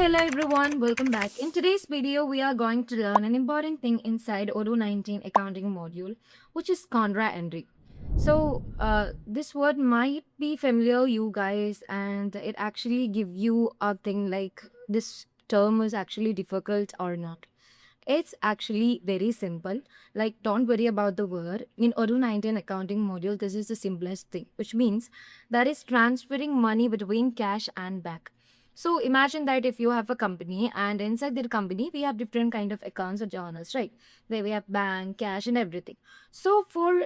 Hello everyone, welcome back. In today's video, we are going to learn an important thing inside Odoo 19 accounting module, which is Contra entry. This word might be familiar you guys, and it actually give you a thing like this term is actually difficult or not. It's actually very simple. Like, don't worry about the word. In Odoo 19 accounting module, this is the simplest thing, which means that is transferring money between cash and bank. So imagine that if you have a company and inside the company we have different kind of accounts or journals, right? There we have bank, cash, and everything. So for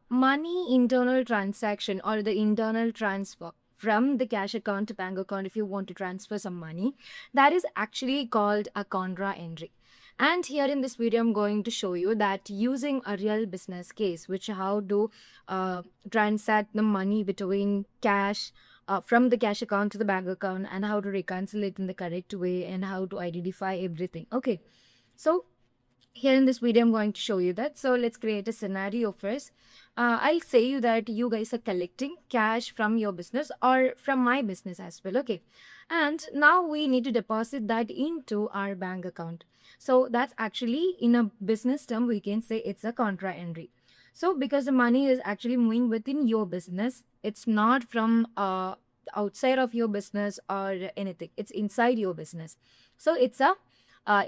money internal transaction or the internal transfer from the cash account to bank account, if you want to transfer some money, that is actually called a contra entry. And here in this video, I'm going to show you that using a real business case, which how to transact the money between cash from the cash account to the bank account, and how to reconcile it in the correct way, and how to identify everything. Okay, so here in this video I'm going to show you that. So let's create a scenario first. I'll say you that you guys are collecting cash from your business or from my business as well. Okay, and now we need to deposit that into our bank account. So that's actually, in a business term, we can say it's a contra entry. So because the money is actually moving within your business, it's not from outside of your business or anything, it's inside your business. So it's a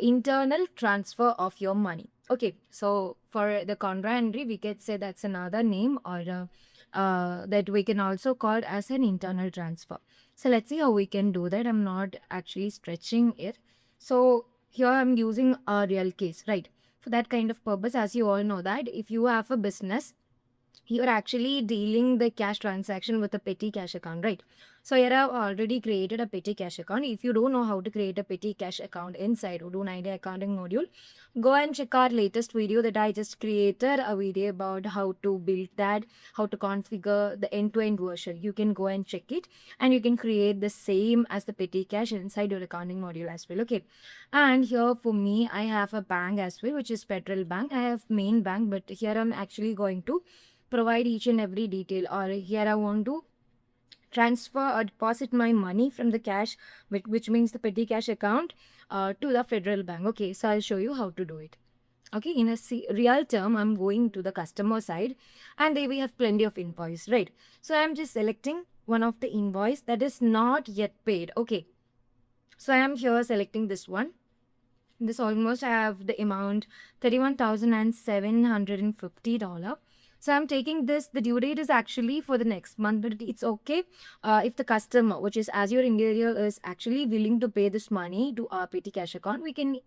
internal transfer of your money. Okay, so for the contra entry, we can say that's another name, or that we can also call it as an internal transfer. So let's see how we can do that. I'm not actually stretching it. So here I'm using a real case, right? For that kind of purpose, as you all know that if you have a business, you're actually dealing the cash transaction with a petty cash account, right? So here I've already created a petty cash account. If you don't know how to create a petty cash account inside Odoo 90 accounting module, go and check our latest video that I just created a video about how to build that, how to configure the end-to-end version. You can go and check it, and you can create the same as the petty cash inside your accounting module as well. Okay, and here for me, I have a bank as well, which is Federal Bank. I have main bank, but here I'm actually going to provide each and every detail, or here I want to transfer or deposit my money from the cash, which means the petty cash account, to the Federal Bank. Okay, so I'll show you how to do it. Okay, in a real term, I'm going to the customer side, and there we have plenty of invoice, right? So I'm just selecting one of the invoice that is not yet paid. Okay, so I am here selecting this one. This almost I have the amount $31,750. So I'm taking this. The due date is actually for the next month, but it's okay if the customer, which is as your individual, is actually willing to pay this money to our petty cash account, we can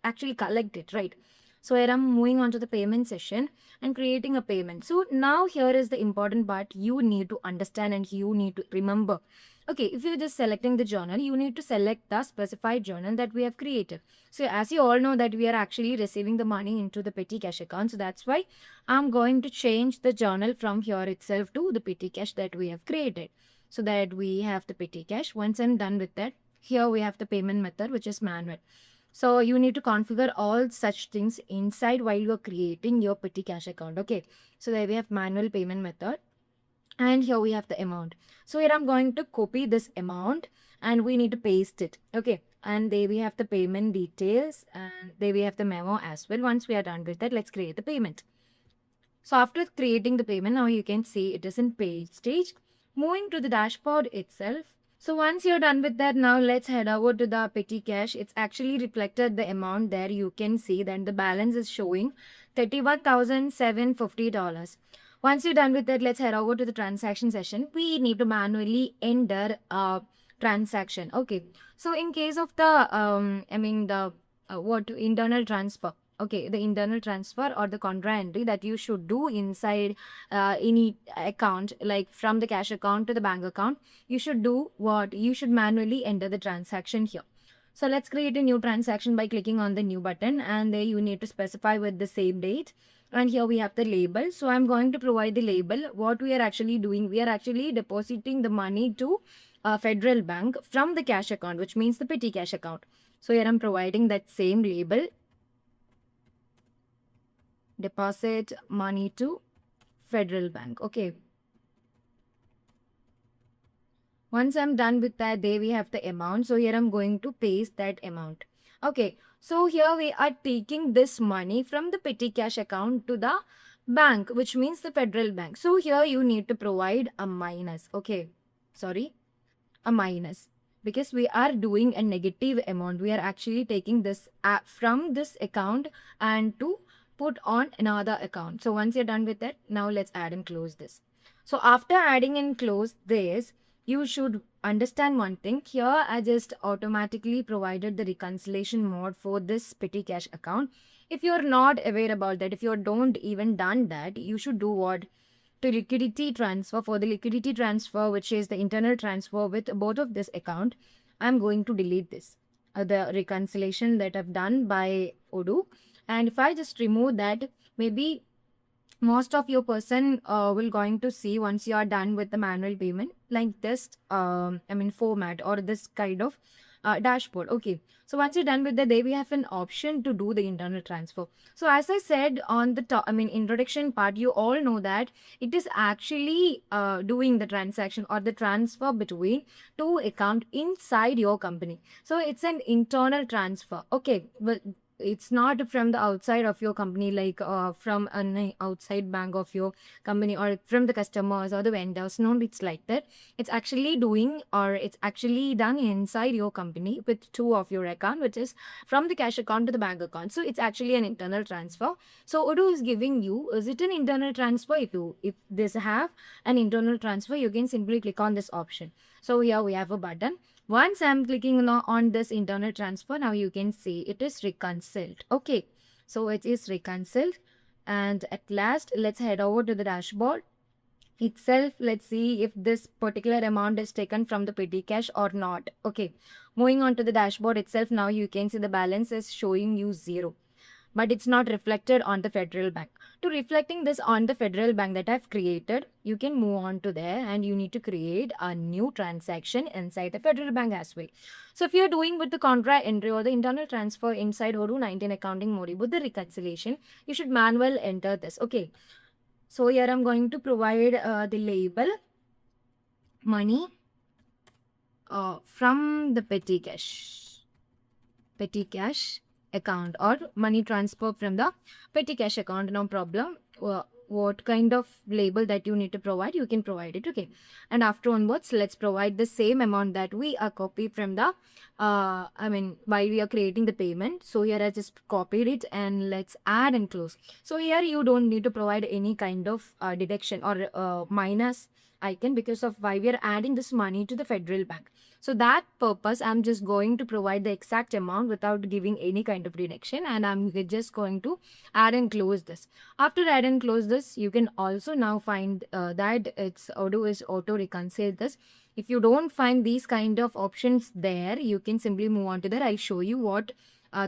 actually collect it, right? So here I'm moving on to the payment session and creating a payment. So now here is the important part you need to understand and you need to remember. Okay, if you're just selecting the journal, you need to select the specified journal that we have created. So as you all know that we are actually receiving the money into the petty cash account. So that's why I'm going to change the journal from here itself to the petty cash that we have created. So that we have the petty cash. Once I'm done with that, here we have the payment method, which is manual. So you need to configure all such things inside while you're creating your petty cash account. Okay, so there we have manual payment method, and here we have the amount. So here I'm going to copy this amount and we need to paste it. Okay, and there we have the payment details, and there we have the memo as well. Once we are done with that, let's create the payment. So after creating the payment, now you can see it is in paid stage. Moving to the dashboard itself. So once you're done with that, now let's head over to the petty cash. It's actually reflected the amount there. You can see that the balance is showing $31,750. Once you're done with that, let's head over to the transaction session. We need to manually enter a transaction. Okay, so in case of the internal transfer. Okay, the internal transfer or the contra entry that you should do inside any account, like from the cash account to the bank account, you should do what? You should manually enter the transaction here. So let's create a new transaction by clicking on the new button, and there you need to specify with the same date. And here we have the label. So I'm going to provide the label. What we are actually doing, we are actually depositing the money to Federal Bank from the cash account, which means the petty cash account. So here I'm providing that same label. Deposit money to Federal Bank. Okay. Once I'm done with that, there we have the amount. So here I'm going to paste that amount. Okay, so here we are taking this money from the petty cash account to the bank, which means the federal bank. So here you need to provide a minus. Okay, sorry, a minus, because we are doing a negative amount. We are actually taking this from this account and to put on another account. So once you're done with that, now let's add and close this. So after adding and close this, you should understand one thing. Here I just automatically provided the reconciliation mode for this petty cash account. If you're not aware about that, if you don't even done that, you should do what? To liquidity transfer. For the liquidity transfer, which is the internal transfer with both of this account, I'm going to delete this, the reconciliation that I've done by Odoo. And if I just remove that, maybe most of your person will going to see once you are done with the manual payment like this format or this kind of dashboard. Okay, so once you're done with that, there we have an option to do the internal transfer. So as I said on the top, introduction part, you all know that it is actually doing the transaction or the transfer between two account inside your company. So it's an internal transfer. Okay, but it's not from the outside of your company, like from an outside bank of your company or from the customers or the vendors. No, it's like that. It's actually doing, or it's actually done inside your company with two of your account, which is from the cash account to the bank account. So it's actually an internal transfer. So Odoo is giving you, is it an internal transfer? If this have an internal transfer, you can simply click on this option. So here we have a button. Once I'm clicking on this internal transfer, now you can see it is reconciled. Okay, so it is reconciled. And at last, let's head over to the dashboard itself. Let's see if this particular amount is taken from the petty cash or not. Okay, moving on to the dashboard itself, now you can see the balance is showing you 0. But it's not reflected on the federal bank. To reflecting this on the federal bank that I've created, you can move on to there and you need to create a new transaction inside the federal bank as well. So if you're doing with the Contra entry or the internal transfer inside Odoo 19 accounting module with the reconciliation, you should manual enter this. Okay, so here I'm going to provide the label money from the petty cash account, or money transfer from the petty cash account. No problem. What kind of label that you need to provide, you can provide it. Okay, and after onwards, let's provide the same amount that we are copied from the while we are creating the payment. So here I just copied it, and let's add and close. So here you don't need to provide any kind of deduction or minus icon, because of why we are adding this money to the federal bank. So that purpose, I'm just going to provide the exact amount without giving any kind of deduction, and I'm just going to add and close this. After add and close this, you can also now find that it's Odoo is auto reconcile this. If you don't find these kind of options there, you can simply move on to there. I'll show you what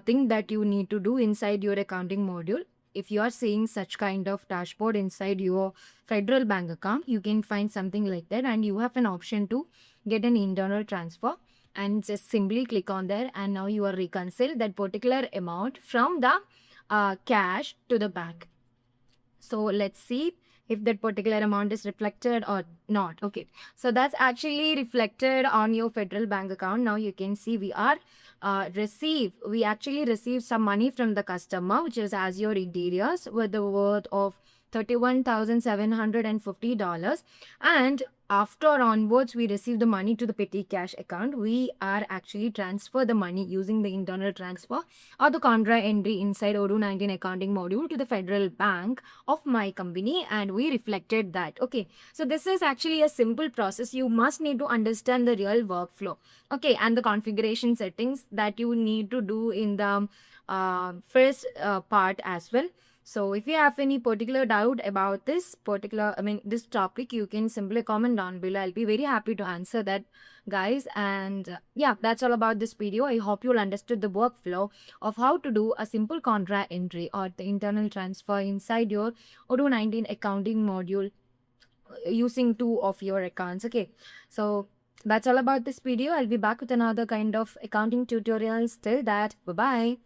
thing that you need to do inside your accounting module. If you are seeing such kind of dashboard inside your federal bank account, you can find something like that, and you have an option to get an internal transfer, and just simply click on there, and now you are reconcile that particular amount from the cash to the bank. So let's see if that particular amount is reflected or not. Okay, so that's actually reflected on your federal bank account. Now you can see we are we actually received some money from the customer, which is as your interiors, with the worth of $31,750. And after onwards, we receive the money to the petty cash account. We are actually transfer the money using the internal transfer or the contra entry inside Odoo 19 accounting module to the federal bank of my company, and we reflected that. Okay, so this is actually a simple process. You must need to understand the real workflow. Okay, and the configuration settings that you need to do in the first part as well. So if you have any particular doubt about this this topic, you can simply comment down below. I'll be very happy to answer that, guys. And yeah, that's all about this video. I hope you'll understood the workflow of how to do a simple contract entry or the internal transfer inside your Odoo 19 accounting module using two of your accounts. Okay, so that's all about this video. I'll be back with another kind of accounting tutorials. Till that, bye-bye.